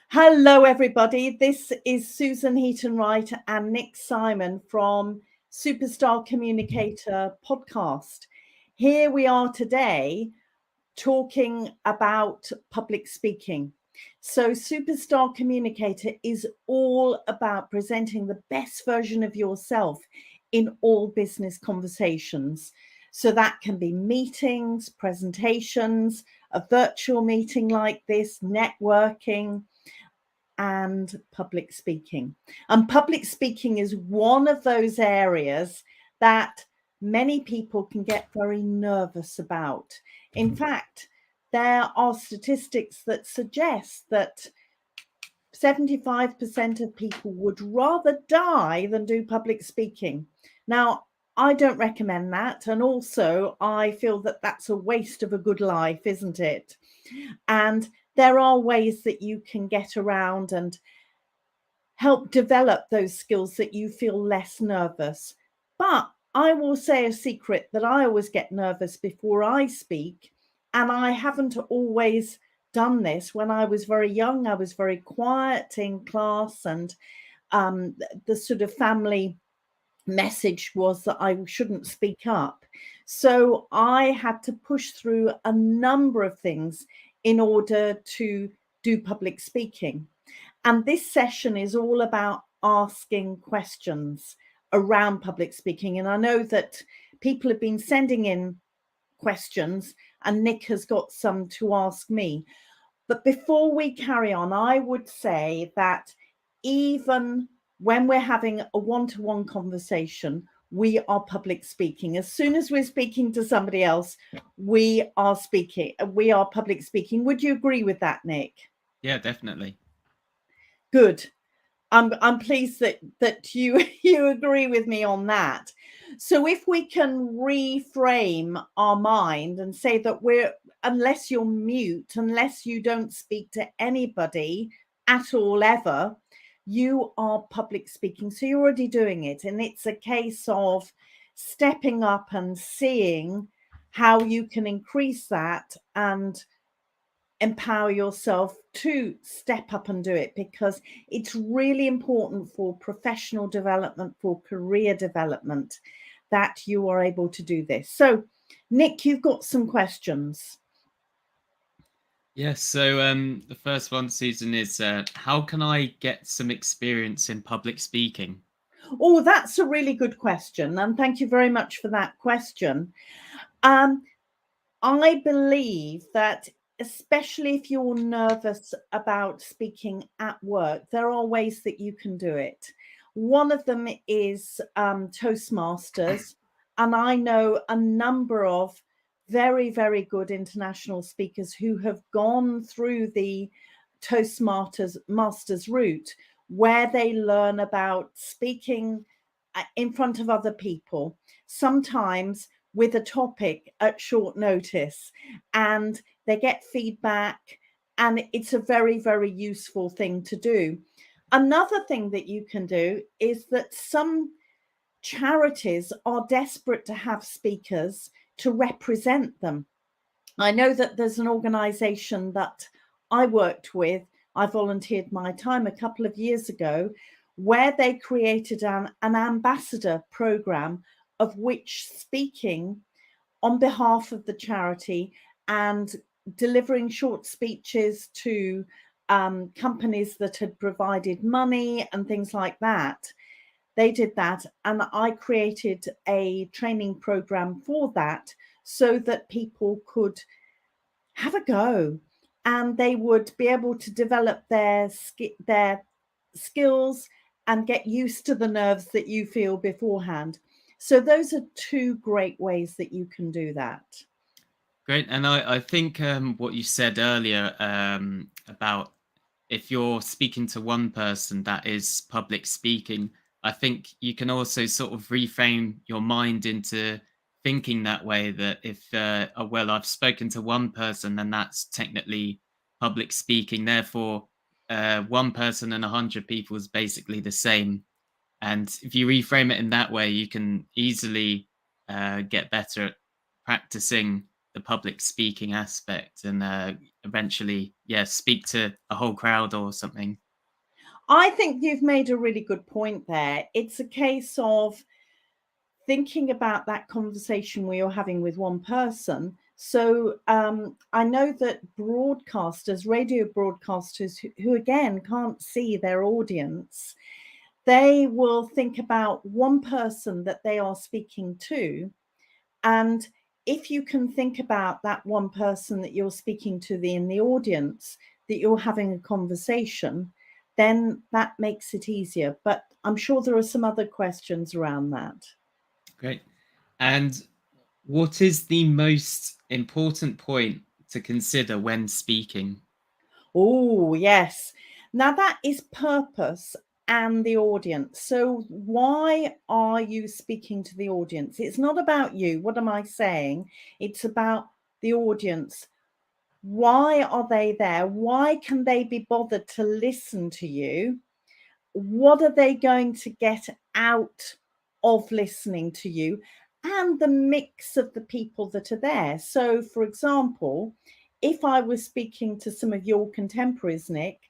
Hello, everybody. This is Susan Heaton-Wright and Nick Simon from Superstar Communicator podcast. Here we are today talking about public speaking. So Superstar Communicator is all about presenting the best version of yourself in all business conversations. So that can be meetings, presentations, a virtual meeting like this, networking, and public speaking. And public speaking is one of those areas that many people can get very nervous about. In fact, there are statistics that suggest that 75% of people would rather die than do public speaking. Now, I don't recommend that. And also, I feel that that's a waste of a good life, isn't it? And there are ways that you can get around and help develop those skills that you feel less nervous. But I will say a secret that I always get nervous before I speak. And I haven't always done this. When I was very young, I was very quiet in class, and the sort of family message was that I shouldn't speak up. So I had to push through a number of things in order to do public speaking. And this session is all about asking questions around public speaking. And I know that people have been sending in questions, and Nick has got some to ask me. But before we carry on, I would say that even when we're having a one-to-one conversation, we are public speaking. As soon as we're speaking to somebody else, we are public speaking. Would you agree with that, Nick? Yeah, definitely. Good. I'm pleased that you agree with me on that. So if we can reframe our mind and say that unless you're mute, unless you don't speak to anybody at all ever, you are public speaking. So you're already doing it. And it's a case of stepping up and seeing how you can increase that and empower yourself to step up and do it, because it's really important for professional development, for career development, that you are able to do this. So, Nick, you've got some questions. Yes. So the first one, Susan, is how can I get some experience in public speaking? Oh, that's a really good question. And thank you very much for that question. I believe that, especially if you're nervous about speaking at work, there are ways that you can do it. One of them is Toastmasters. And I know a number of very, very good international speakers who have gone through the Toastmasters route, where they learn about speaking in front of other people, sometimes with a topic at short notice, and they get feedback, and it's a very, very useful thing to do. Another thing that you can do is that some charities are desperate to have speakers to represent them. I know that there's an organization that I worked with. I volunteered my time a couple of years ago, where they created an ambassador program, of which speaking on behalf of the charity and delivering short speeches to companies that had provided money and things like that. They did that, and I created a training program for that, so that people could have a go and they would be able to develop their skills and get used to the nerves that you feel beforehand. So those are two great ways that you can do that. Great. And I think what you said earlier about if you're speaking to one person, that is public speaking. I think you can also sort of reframe your mind into thinking that way, that if, well, I've spoken to one person, then that's technically public speaking. Therefore, one person and 100 people is basically the same. And if you reframe it in that way, you can easily get better at practicing the public speaking aspect and eventually, yeah, speak to a whole crowd or something. I think you've made a really good point there. It's a case of thinking about that conversation where you're having with one person. So I know that broadcasters, radio broadcasters, who again can't see their audience, they will think about one person that they are speaking to. And if you can think about that one person that you're speaking to in the audience, that you're having a conversation, then that makes it easier. But I'm sure there are some other questions around that. Great. And what is the most important point to consider when speaking? Oh, yes. Now that is purpose and the audience. So why are you speaking to the audience? It's not about you. What am I saying? It's about the audience. Why are they there? Why can they be bothered to listen to you? What are they going to get out of listening to you? And the mix of the people that are there. So, for example, if I was speaking to some of your contemporaries, Nick,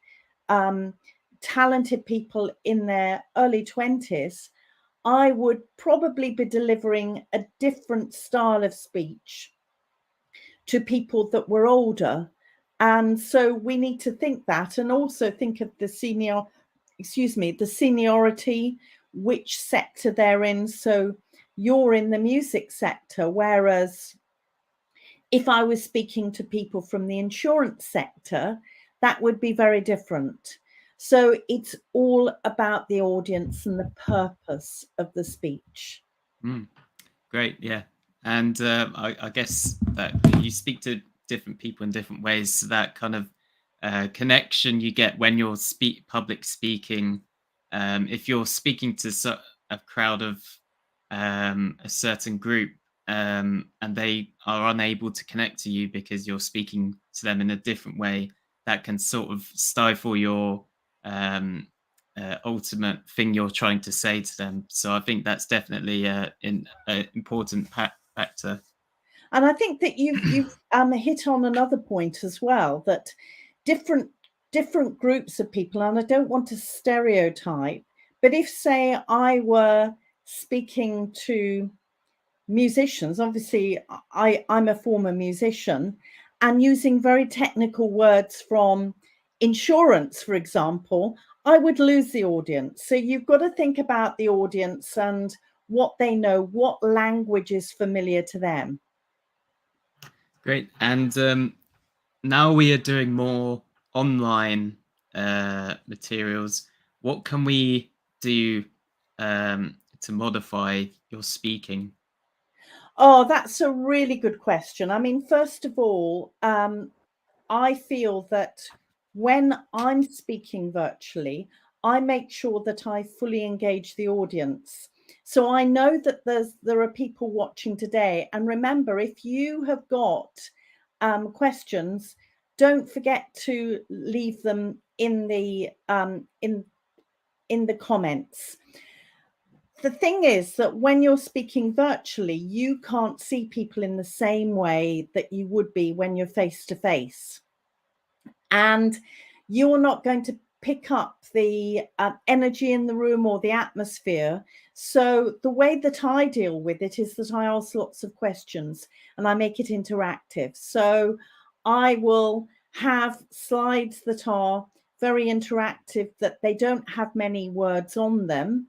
talented people in their early 20s, I would probably be delivering a different style of speech to people that were older. And so we need to think that, and also think of the seniority, which sector they're in. So you're in the music sector, whereas if I was speaking to people from the insurance sector, that would be very different. So it's all about the audience and the purpose of the speech. Mm, great, yeah. And I guess that you speak to different people in different ways, so that kind of connection you get when you're public speaking. If you're speaking to a crowd of a certain group, and they are unable to connect to you because you're speaking to them in a different way, that can sort of stifle your um, ultimate thing you're trying to say to them. So I think that's definitely an important factor. And I think that you've hit on another point as well, that different different groups of people, and I don't want to stereotype, but if say I were speaking to musicians, obviously I'm a former musician, and using very technical words from insurance, for example, I would lose the audience. So you've got to think about the audience and what they know, what language is familiar to them. Great. And now we are doing more online materials. What can we do to modify your speaking? Oh, that's a really good question. I mean, first of all, I feel that when I'm speaking virtually, I make sure that I fully engage the audience. So I know that there are people watching today. And remember, if you have got questions, don't forget to leave them in the comments. The thing is that when you're speaking virtually, you can't see people in the same way that you would be when you're face to face. And you're not going to pick up the energy in the room or the atmosphere. So the way that I deal with it is that I ask lots of questions and I make it interactive. So I will have slides that are very interactive, that they don't have many words on them.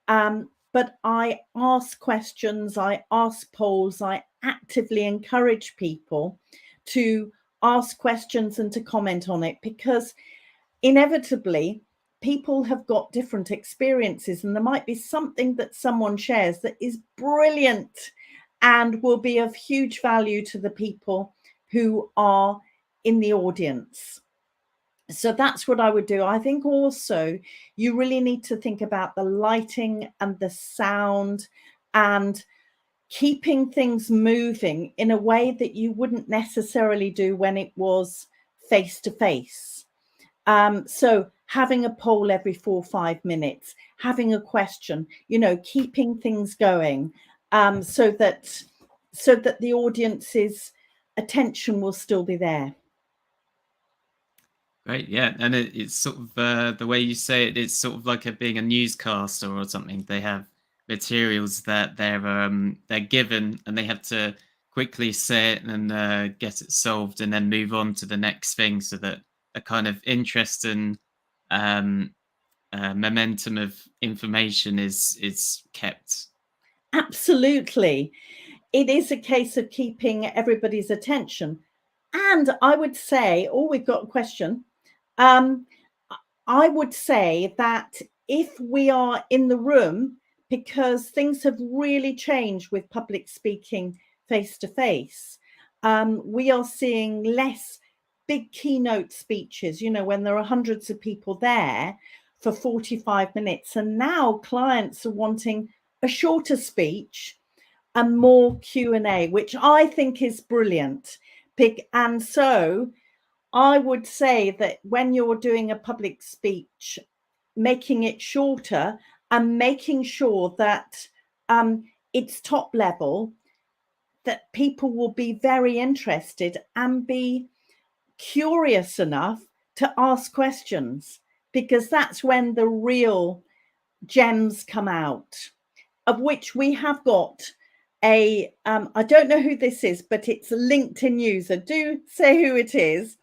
But I ask questions, I ask polls, I actively encourage people to ask questions and to comment on it, because inevitably people have got different experiences and there might be something that someone shares that is brilliant and will be of huge value to the people who are in the audience. So that's what I would do. I think also you really need to think about the lighting and the sound and keeping things moving in a way that you wouldn't necessarily do when it was face to face. So having a poll every 4 or 5 minutes, having a question, keeping things going, so that the audience is attention will still be there. Great, yeah, and it's sort of the way you say it. It's sort of like being a newscaster or something. They have materials that they're given, and they have to quickly say it and get it solved, and then move on to the next thing, so that a kind of interest and um, momentum of information is kept. Absolutely. It is a case of keeping everybody's attention. And I would say, oh, we've got a question. I would say that if we are in the room, because things have really changed with public speaking face to face, we are seeing less big keynote speeches, when there are hundreds of people there for 45 minutes. And now clients are wanting a shorter speech and more Q&A, which I think is brilliant. And so I would say that when you're doing a public speech, making it shorter and making sure that it's top level, that people will be very interested and be curious enough to ask questions, because that's when the real gems come out, of which we have got I don't know who this is, but it's a LinkedIn user. Do say who it is.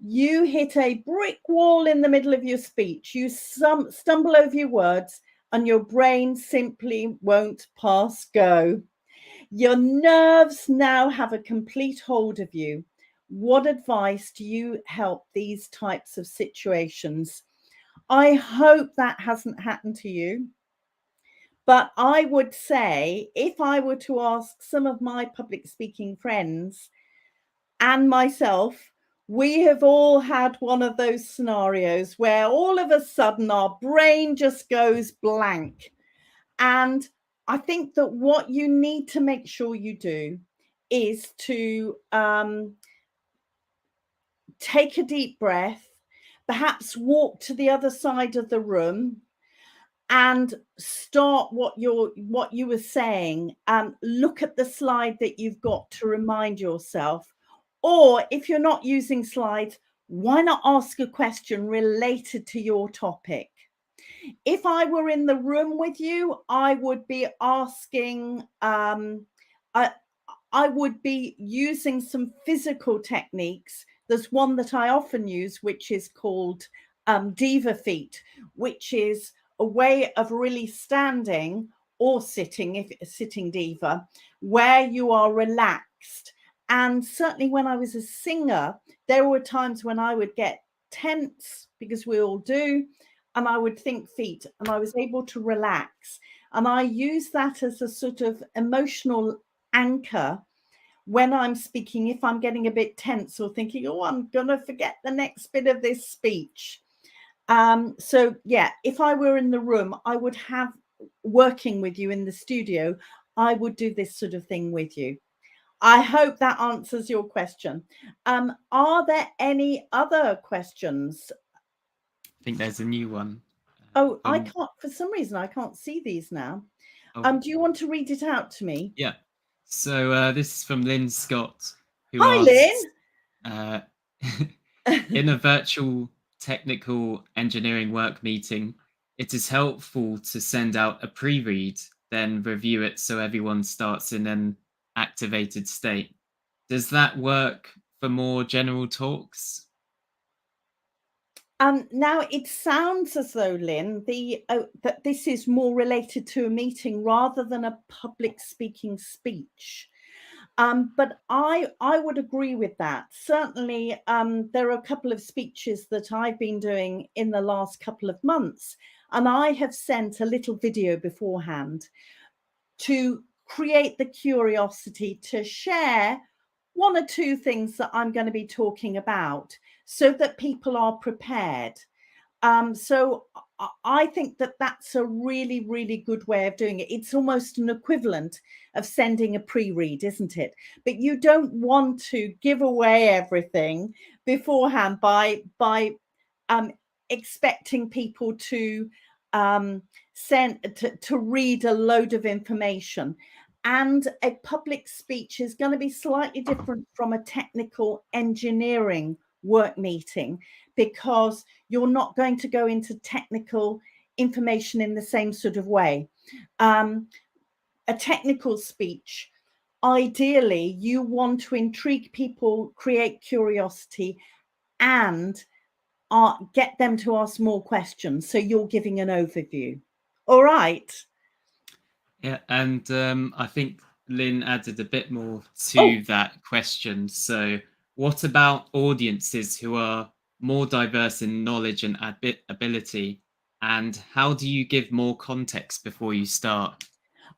You hit a brick wall in the middle of your speech. You stumble over your words and your brain simply won't pass go. Your nerves now have a complete hold of you. What advice do you help these types of situations? I hope that hasn't happened to you. But I would say, if I were to ask some of my public speaking friends and myself, we have all had one of those scenarios where all of a sudden our brain just goes blank. And I think that what you need to make sure you do is to take a deep breath, perhaps walk to the other side of the room, and start what you were saying. Look at the slide that you've got to remind yourself. Or if you're not using slides, why not ask a question related to your topic? If I were in the room with you, I would be asking, I would be using some physical techniques. There's one that I often use, which is called diva feet, which is a way of really standing or sitting, if sitting diva, where you are relaxed. And certainly when I was a singer, there were times when I would get tense, because we all do, and I would think feet, and I was able to relax. And I use that as a sort of emotional anchor when I'm speaking, if I'm getting a bit tense or thinking, oh, I'm going to forget the next bit of this speech. So yeah, if I were in the room, I would have, working with you in the studio, I would do this sort of thing with you. I hope that answers your question. Are there any other questions? I think there's a new one. Oh, I can't, for some reason, I can't see these now. Do you want to read it out to me? Yeah. So this is from Lynn Scott, who Hi, asks, Lynn. in a virtual technical engineering work meeting, it is helpful to send out a pre-read, then review it so everyone starts in an activated state. Does that work for more general talks? Now it sounds as though, Lynn, that this is more related to a meeting rather than a public speaking speech. But I would agree with that. Certainly, there are a couple of speeches that I've been doing in the last couple of months, and I have sent a little video beforehand to create the curiosity to share one or two things that I'm going to be talking about, so that people are prepared. So I think that that's a really, really good way of doing it. It's almost an equivalent of sending a pre-read, isn't it? But you don't want to give away everything beforehand by expecting people to read a load of information. And a public speech is going to be slightly different from a technical engineering work meeting, because you're not going to go into technical information in the same sort of way. A technical speech, ideally, you want to intrigue people, create curiosity, and get them to ask more questions. So you're giving an overview. All right. Yeah, and I think Lynn added a bit more to that question. So, what about audiences who are more diverse in knowledge and ability? And how do you give more context before you start?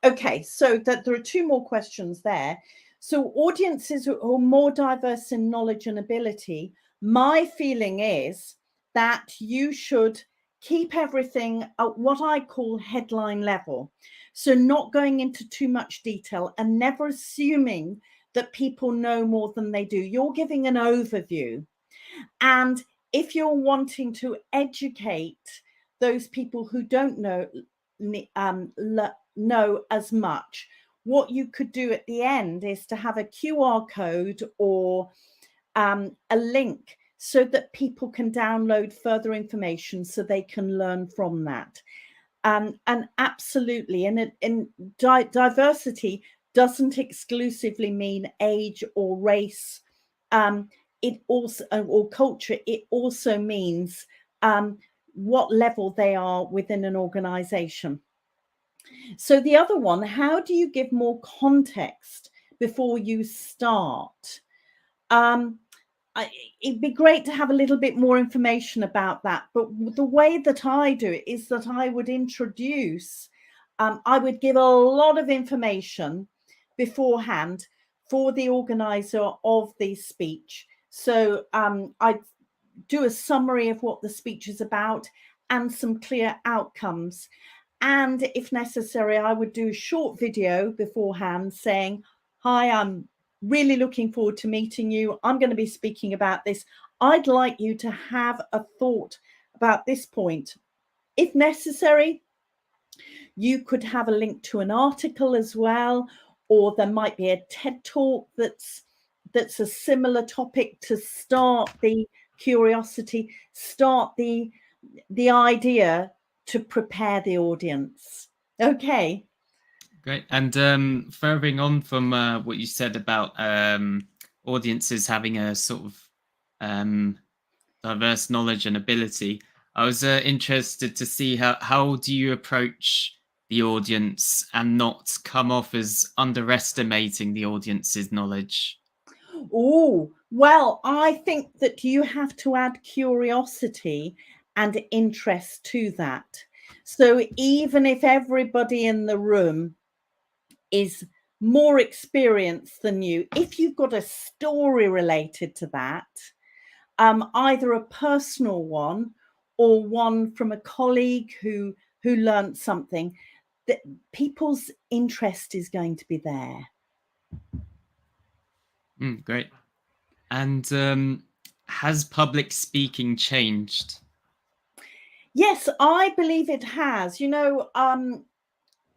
Okay, so that there are two more questions there. So audiences who are more diverse in knowledge and ability, my feeling is that you should keep everything at what I call headline level. So not going into too much detail and never assuming that people know more than they do. You're giving an overview. And if you're wanting to educate those people who don't know as much, what you could do at the end is to have a QR code or a link so that people can download further information so they can learn from that. And absolutely, and diversity doesn't exclusively mean age or race. It also, or culture, it also means what level they are within an organization. So the other one, how do you give more context before you start? It'd be great to have a little bit more information about that. But the way that I do it is that I would introduce, I would give a lot of information beforehand for the organizer of the speech. So I do a summary of what the speech is about and some clear outcomes. And if necessary, I would do a short video beforehand saying, hi, I'm really looking forward to meeting you. I'm going to be speaking about this. I'd like you to have a thought about this point. If necessary, you could have a link to an article as well, or there might be a TED talk that's a similar topic to start the curiosity, start the idea to prepare the audience. Okay. Great. And furthering on from what you said about audiences having a sort of diverse knowledge and ability, I was interested to see how do you approach the audience and not come off as underestimating the audience's knowledge? Oh, well, I think that you have to add curiosity and interest to that. So even if everybody in the room is more experienced than you, if you've got a story related to that, either a personal one or one from a colleague who learned something, that people's interest is going to be there. Great. And has public speaking changed? Yes, I believe it has.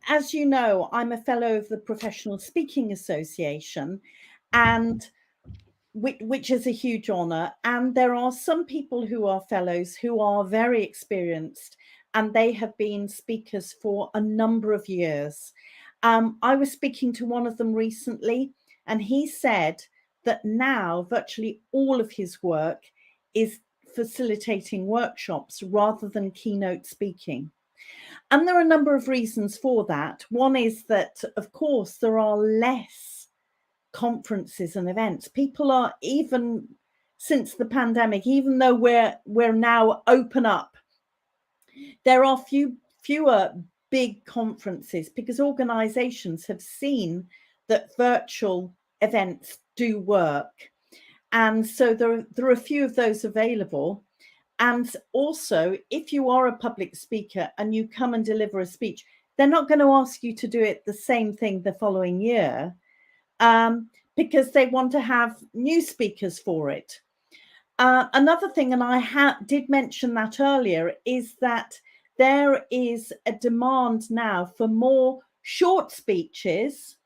As you know, I'm a fellow of the Professional Speaking Association, and which is a huge honor. And there are some people who are fellows who are very experienced, and they have been speakers for a number of years. I was speaking to one of them recently, and he said that now virtually all of his work is facilitating workshops rather than keynote speaking. And there are a number of reasons for that. One is that, of course, there are less conferences and events. People are, even since the pandemic, even though we're now open up, there are fewer big conferences because organizations have seen that virtual events do work. And so there are a few of those available. And also, if you are a public speaker and you come and deliver a speech, they're not going to ask you to do it the same thing the following year, because they want to have new speakers for it. Another thing, and I did mention that earlier, is that there is a demand now for more short speeches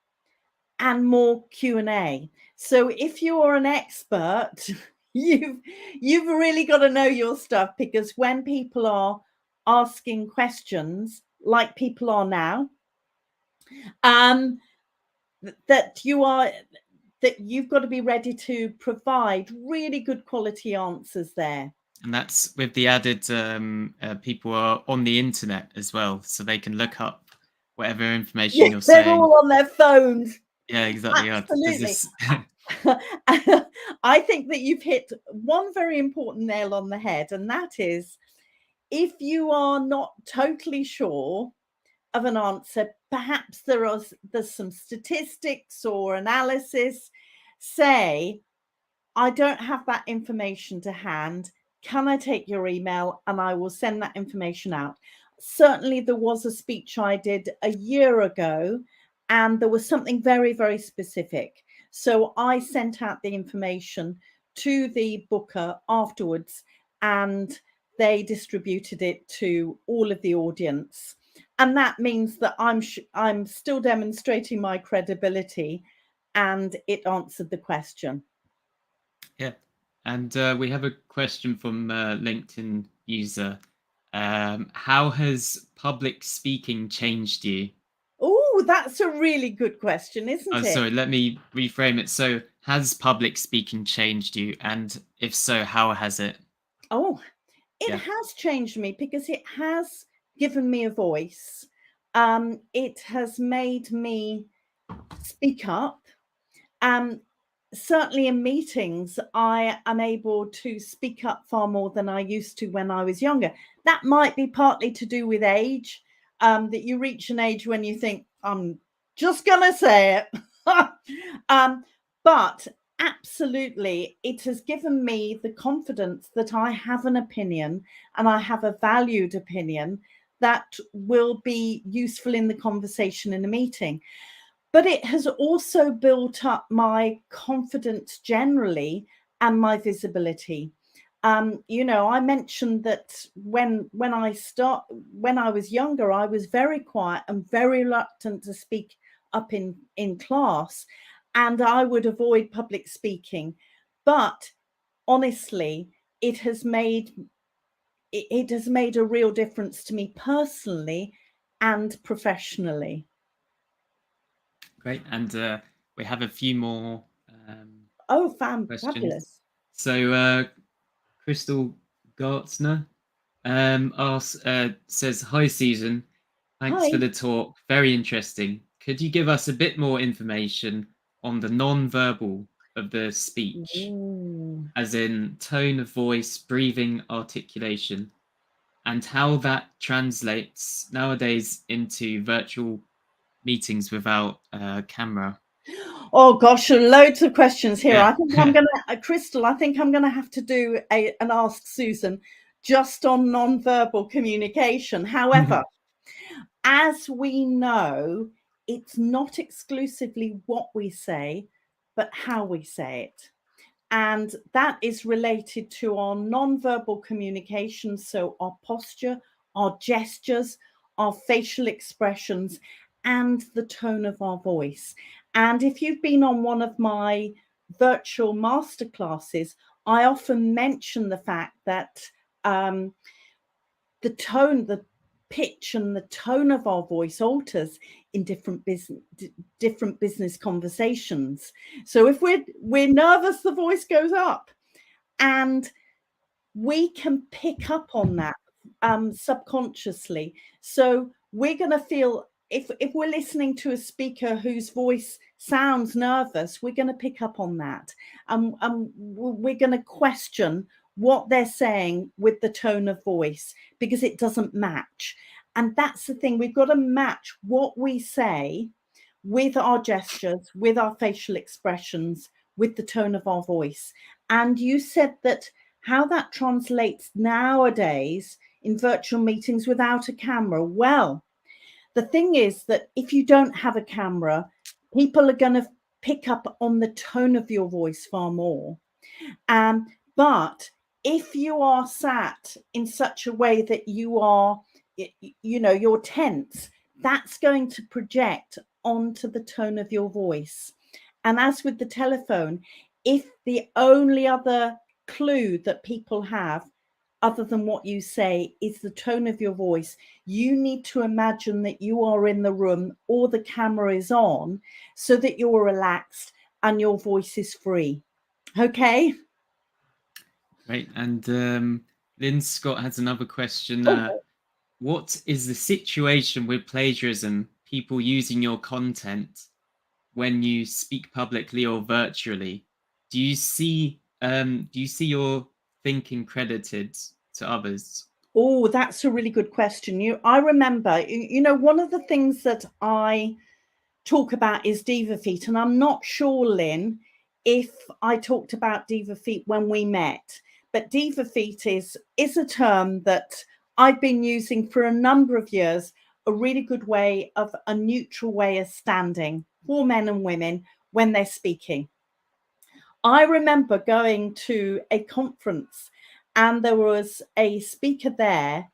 and more Q&A. So if you're an expert, you've really got to know your stuff, because when people are asking questions like people are now, that you've got to be ready to provide really good quality answers there. And that's with the added people are on the internet as well, so they can look up whatever information you're They're saying. all on their phones. Yeah, exactly. Absolutely. I think that you've hit one very important nail on the head, and that is, if you are not totally sure of an answer, perhaps there's some statistics or analysis. Say, I don't have that information to hand. Can I take your email and I will send that information out? Certainly, there was a speech I did a year ago, and there was something very, very specific. So I sent out the information to the booker afterwards, and they distributed it to all of the audience. And that means that I'm still demonstrating my credibility, and it answered the question. Yeah. And we have a question from LinkedIn user. How has public speaking changed you? Oh, that's a really good question, isn't it? Sorry, let me reframe it. So, has public speaking changed you? And if so, how has it? Oh, it has changed me, because it has given me a voice. It has made me speak up. Certainly in meetings, I am able to speak up far more than I used to when I was younger. That might be partly to do with age, that you reach an age when you think, I'm just going to say it. But absolutely, it has given me the confidence that I have an opinion, and I have a valued opinion that will be useful in the conversation in a meeting. But it has also built up my confidence generally and my visibility. I mentioned that when I was younger, I was very quiet and very reluctant to speak up in class, and I would avoid public speaking. But honestly, it has made a real difference to me personally and professionally. Great. And we have a few more questions. Fabulous. So Crystal Gartner says, "Hi, Susan. Thanks Hi. for the talk. Very interesting. Could you give us a bit more information on the non-verbal of the speech, as in tone of voice, breathing, articulation, and how that translates nowadays into virtual meetings without a camera?" Oh gosh, loads of questions here. Yeah. I think I'm gonna, Crystal, I think I'm gonna have to do an Ask Susan just on non-verbal communication. However, as we know, it's not exclusively what we say, but how we say it. And that is related to our non-verbal communication. So our posture, our gestures, our facial expressions, and the tone of our voice. And if you've been on one of my virtual masterclasses, I often mention the fact that the tone, the pitch and the tone of our voice alters in different business conversations. So if we're nervous, the voice goes up, and we can pick up on that subconsciously. So we're going to feel, if we're listening to a speaker whose voice sounds nervous, we're going to pick up on that, and we're going to question what they're saying with the tone of voice, because it doesn't match. And that's the thing, we've got to match what we say with our gestures, with our facial expressions, with the tone of our voice. And you said that how that translates nowadays in virtual meetings without a camera. Well, the thing is that if you don't have a camera, people are going to pick up on the tone of your voice far more. But if you are sat in such a way that you are, you're tense, that's going to project onto the tone of your voice. And as with the telephone, if the only other clue that people have other than what you say is the tone of your voice, you need to imagine that you are in the room or the camera is on so that you're relaxed and your voice is free. Okay? Great. And Lynn Scott has another question. Oh, What is the situation with plagiarism, people using your content when you speak publicly or virtually? Do you see your thinking credited to others? oh, that's a really good question. I remember, one of the things that I talk about is diva feet, and I'm not sure, Lynn, if I talked about diva feet when we met, but diva feet is a term that I've been using for a number of years, a really good way of a neutral way of standing for men and women when they're speaking. I remember going to a conference and there was a speaker there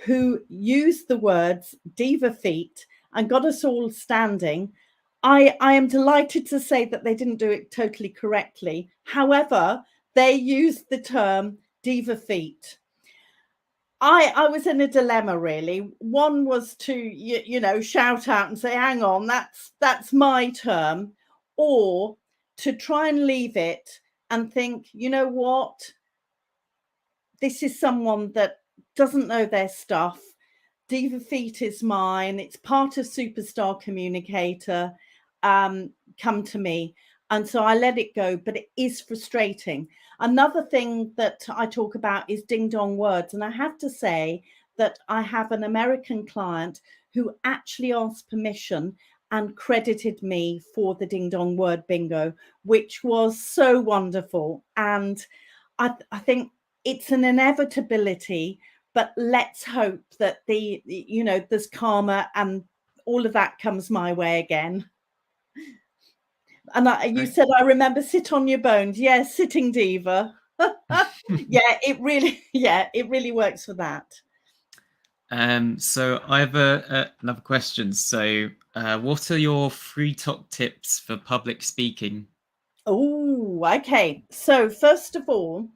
who used the words diva feet and got us all standing. I am delighted to say that they didn't do it totally correctly. However, they used the term diva feet. I was in a dilemma, really. One was to shout out and say, hang on, that's my term, or to try and leave it and think, you know what, this is someone that doesn't know their stuff. Diva Feet is mine. It's part of Superstar Communicator. Come to me. And so I let it go, but it is frustrating. Another thing that I talk about is ding dong words. And I have to say that I have an American client who actually asked permission and credited me for the ding dong word bingo, which was so wonderful. And I think it's an inevitability, but let's hope that there's karma and all of that comes my way again. And you said, I remember sit on your bones. Yeah, sitting diva. Yeah, it really works for that. So I have another question. So what are your 3 top tips for public speaking? Oh, okay. So first of all,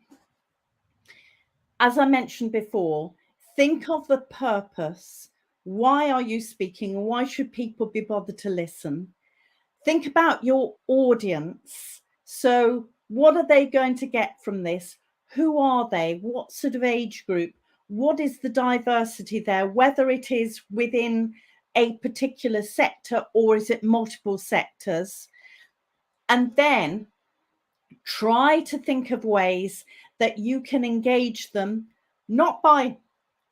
as I mentioned before, think of the purpose. Why are you speaking? Why should people be bothered to listen? Think about your audience. So what are they going to get from this? Who are they? What sort of age group? What is the diversity there? Whether it is within a particular sector or is it multiple sectors? And then try to think of ways that you can engage them, not by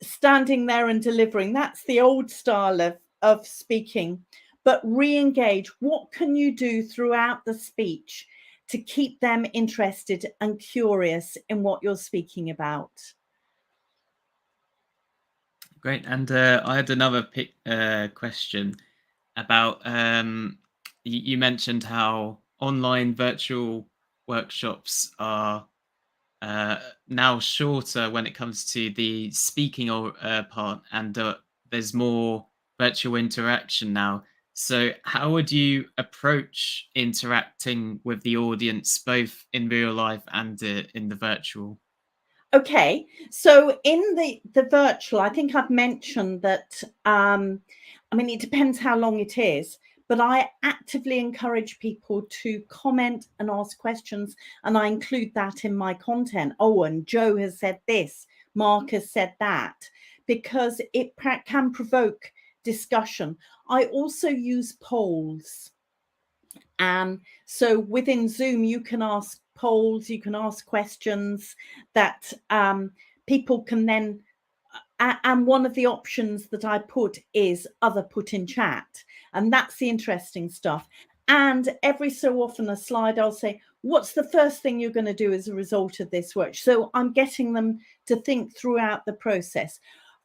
standing there and delivering. That's the old style of speaking, but re-engage. What can you do throughout the speech to keep them interested and curious in what you're speaking about? Great. And I had another question about you mentioned how online virtual workshops are now shorter when it comes to the speaking or part, and there's more virtual interaction now. So how would you approach interacting with the audience both in real life and in the virtual? Okay, so in the virtual, I think I've mentioned that, it depends how long it is, but I actively encourage people to comment and ask questions, and I include that in my content. Oh, and Joe has said this, Mark has said that, because it can provoke discussion. I also use polls. So within Zoom, you can ask polls, you can ask questions that people can then, and one of the options that I put is other put in chat. And that's the interesting stuff. And every so often a slide, I'll say, what's the first thing you're going to do as a result of this work? So I'm getting them to think throughout the process.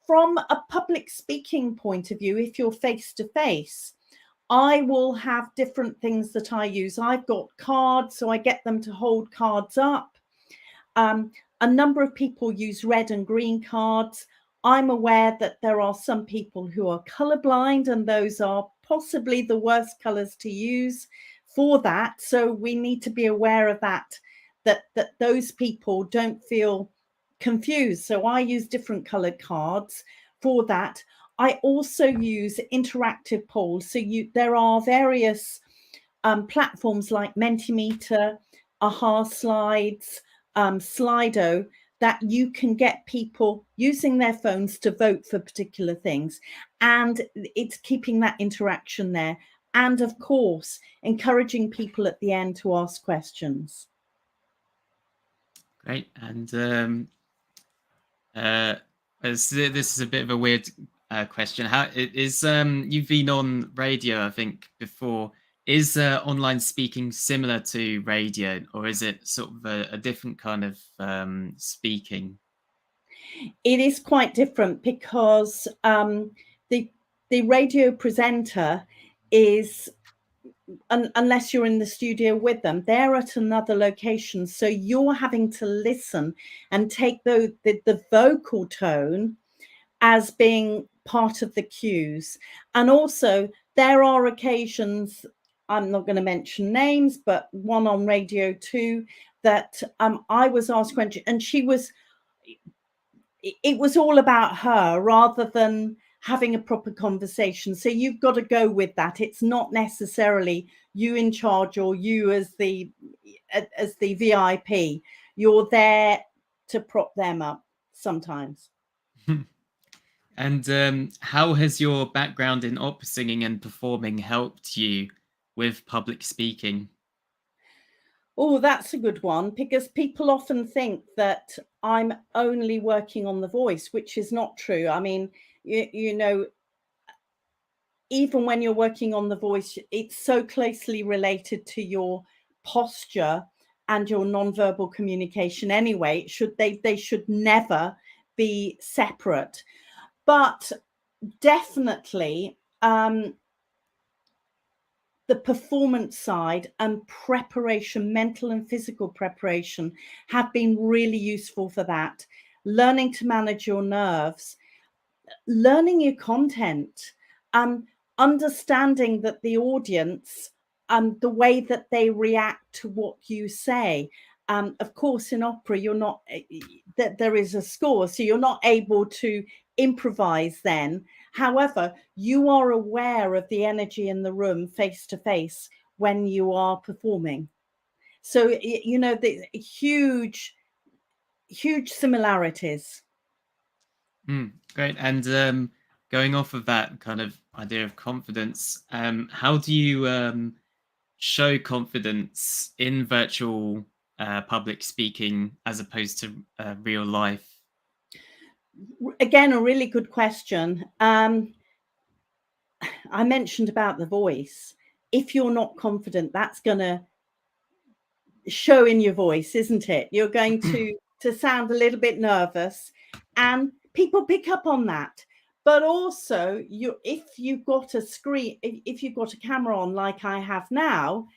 From a public speaking point of view, if you're face to face, I will have different things that I use. I've got cards, so I get them to hold cards up. A number of people use red and green cards. I'm aware that there are some people who are colorblind, and those are possibly the worst colors to use for that. So we need to be aware of that those people don't feel confused. So I use different colored cards for that. I also use interactive polls. So there are various platforms like Mentimeter, Aha Slides, Slido, that you can get people using their phones to vote for particular things. And it's keeping that interaction there. And of course, encouraging people at the end to ask questions. Great. And this is a bit of a weird question. How is you've been on radio, I think, before. Is online speaking similar to radio, or is it sort of a different kind of speaking? It is quite different because the radio presenter is, unless you're in the studio with them, they're at another location. So you're having to listen and take the vocal tone as being part of the cues. And also there are occasions, I'm not going to mention names, but one on Radio 2 that I was asked a question, and it was all about her rather than having a proper conversation. So you've got to go with that. It's not necessarily you in charge or you as the VIP. You're there to prop them up sometimes. And how has your background in opera singing and performing helped you with public speaking? Oh, that's a good one, because people often think that I'm only working on the voice, which is not true. I mean, you know, even when you're working on the voice, it's so closely related to your posture and your nonverbal communication anyway. They should never be separate. But definitely the performance side and preparation, mental and physical preparation, have been really useful for that. Learning to manage your nerves, learning your content, understanding that the audience, the way that they react to what you say. Of course, in opera, you're not, that there is a score, so you're not able to improvise then. Huever, you are aware of the energy in the room face to face when you are performing. So, you know, the huge similarities. Great. And going off of that kind of idea of confidence, how do you show confidence in virtual public speaking as opposed to real life? Again, a really good question. I mentioned about the voice. If you're not confident, that's going to show in your voice, isn't it? You're going to sound a little bit nervous, and people pick up on that. But also, if you've got a screen, if you've got a camera on like I have now,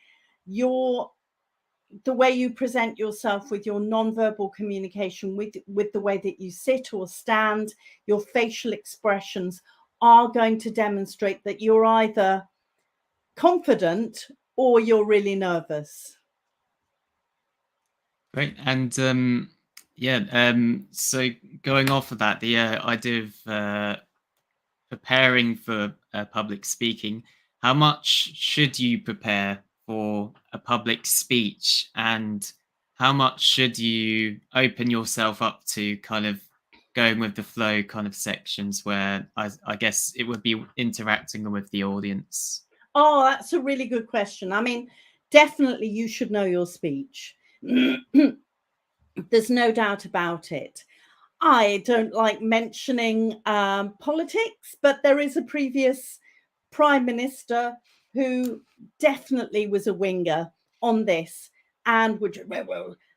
the way you present yourself with your nonverbal communication, with the way that you sit or stand, your facial expressions are going to demonstrate that you're either confident or you're really nervous. Great. And so going off of that, the idea of preparing for public speaking, how much should you prepare for a public speech, and how much should you open yourself up to kind of going with the flow kind of sections where I guess it would be interacting with the audience? Oh, that's a really good question. I mean, definitely you should know your speech. There's no doubt about it. I don't like mentioning politics, but there is a previous prime minister who definitely was a winger on this and would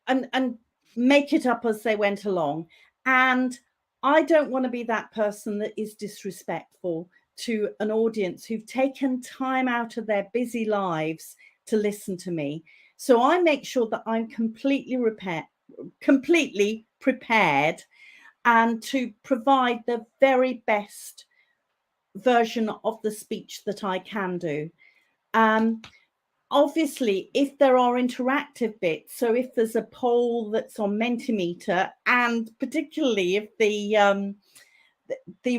and make it up as they went along. And I don't want to be that person that is disrespectful to an audience who've taken time out of their busy lives to listen to me. So I make sure that I'm completely prepared, and to provide the very best version of the speech that I can do. Obviously, if there are interactive bits, so if there's a poll that's on Mentimeter, and particularly if the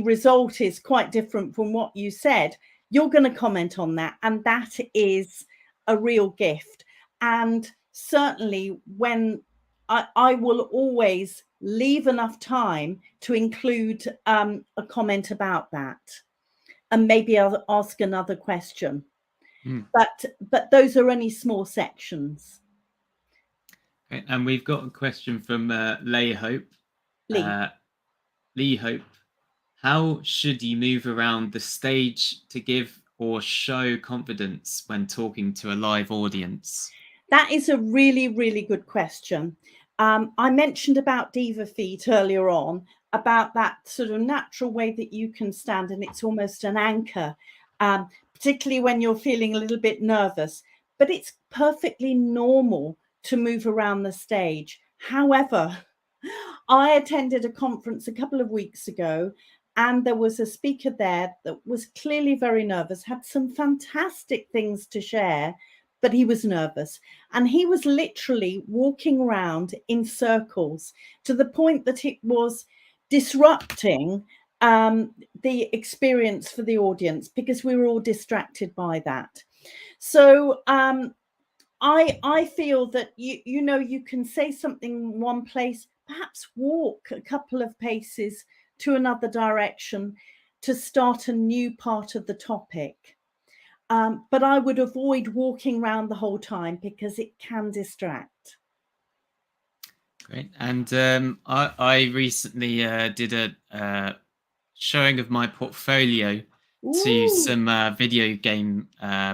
result is quite different from what you said, you're going to comment on that, and that is a real gift. And certainly when I will always leave enough time to include a comment about that, and maybe I'll ask another question. But those are only small sections. Okay. And we've got a question from Lee Hope. Lee Hope, how should you move around the stage to give or show confidence when talking to a live audience? That is a really, really good question. I mentioned about diva feet earlier on, about that sort of natural way that you can stand, and it's almost an anchor, particularly when you're feeling a little bit nervous. But it's perfectly normal to move around the stage. However, I attended a conference a couple of weeks ago, and there was a speaker there that was clearly very nervous, had some fantastic things to share, but he was nervous. And he was literally walking around in circles to the point that it was disrupting the experience for the audience, because we were all distracted by that. So I feel that you can say something in one place, perhaps walk a couple of paces to another direction to start a new part of the topic. But I would avoid walking around the whole time, because it can distract. Great. And I recently did a showing of my portfolio to Ooh. some video game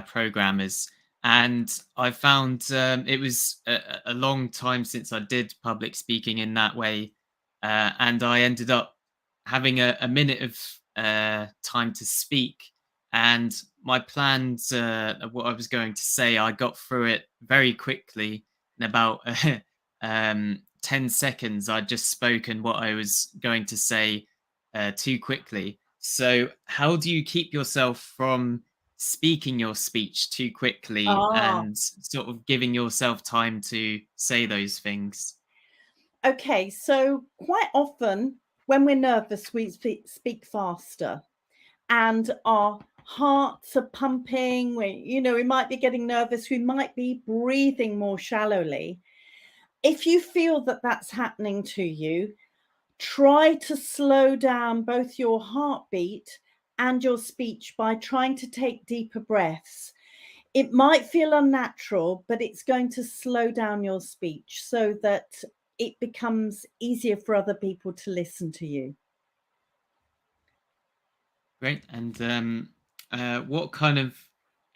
programmers. And I found it was a long time since I did public speaking in that way. And I ended up having a minute of time to speak. And my plans of what I was going to say, I got through it very quickly in about 10 seconds. I'd just spoken what I was going to say too quickly. So, how do you keep yourself from speaking your speech too quickly Ah, and sort of giving yourself time to say those things? okay. So quite often when we're nervous, we speak faster, and our hearts are pumping. We might be getting nervous. We might be breathing more shallowly. If you feel that that's happening to you, try to slow down both your heartbeat and your speech by trying to take deeper breaths. It might feel unnatural, but it's going to slow down your speech so that it becomes easier for other people to listen to you. Great. And what kind of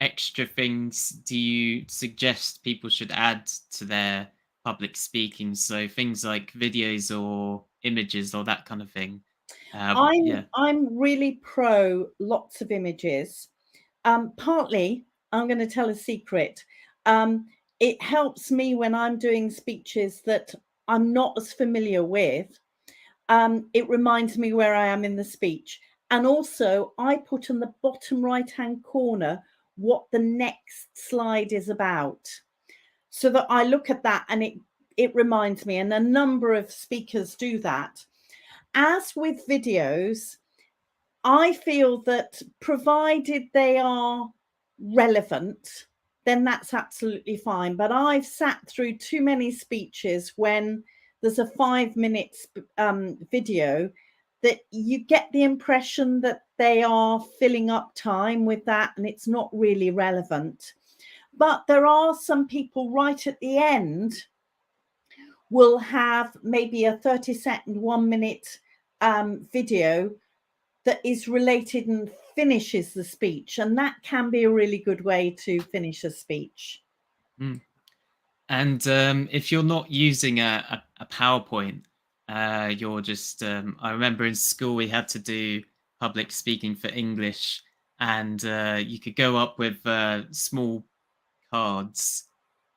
extra things do you suggest people should add to their public speaking? So things like videos or images or that kind of thing. Yeah. I'm really pro lots of images. Partly, I'm going to tell a secret. It helps me when I'm doing speeches that I'm not as familiar with. It reminds me where I am in the speech. And also, I put in the bottom right-hand corner what the next slide is about, so that I look at that and it reminds me. And a number of speakers do that. As with videos, I feel that provided they are relevant, then that's absolutely fine. But I've sat through too many speeches when there's a 5 minute video that you get the impression that they are filling up time with that, and it's not really relevant. But there are some people right at the end will have maybe a 30-second, 1 minute video that is related and finishes the speech. And that can be a really good way to finish a speech. Mm. And if you're not using a PowerPoint, you're just, I remember in school we had to do public speaking for English, and you could go up with small cards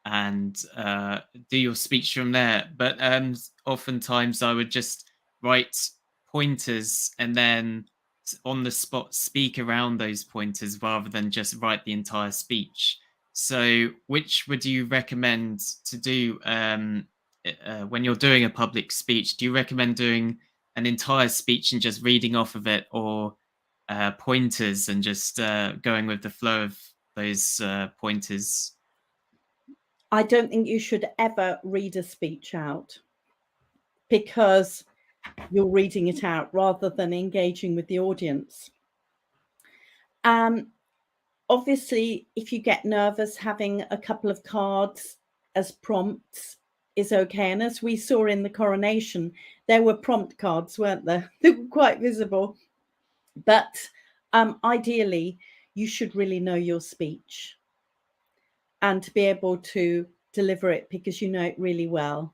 and do your speech from there. But oftentimes I would just write pointers and then on the spot speak around those pointers rather than just write the entire speech. So which would you recommend to do when you're doing a public speech? Do you recommend doing an entire speech and just reading off of it, or pointers and just going with the flow of those pointers? I don't think you should ever read a speech out, because you're reading it out rather than engaging with the audience. Obviously, if you get nervous, having a couple of cards as prompts is okay. And as we saw in the coronation, there were prompt cards, weren't there? They were quite visible. But ideally, you should really know your speech and to be able to deliver it because you know it really well.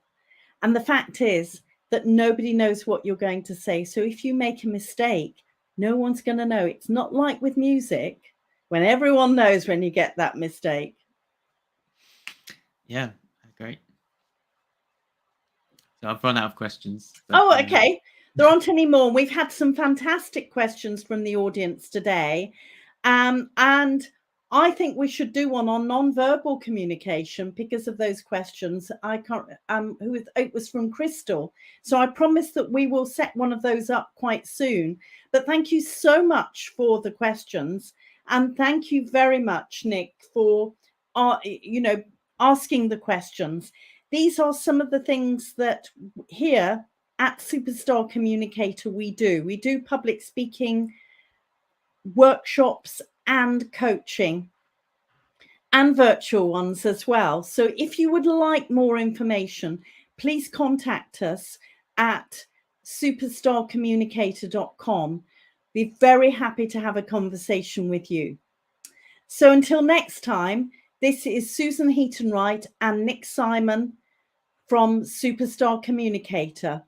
And the fact is that nobody knows what you're going to say. So if you make a mistake, no one's going to know. It's not like with music, when everyone knows when you get that mistake. Yeah, great. So I've run out of questions. Oh, okay. There aren't any more. We've had some fantastic questions from the audience today. And I think we should do one on non-verbal communication because of those questions. I can't, it was from Crystal. So I promise that we will set one of those up quite soon. But thank you so much for the questions. And thank you very much, Nick, for, asking the questions. These are some of the things that here at Superstar Communicator we do. We do public speaking workshops and coaching and virtual ones as well. So if you would like more information, please contact us at superstarcommunicator.com. Be very happy to have a conversation with you. So until next time, this is Susan Heaton-Wright and Nick Simon from Superstar Communicator.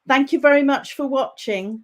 Thank you very much for watching.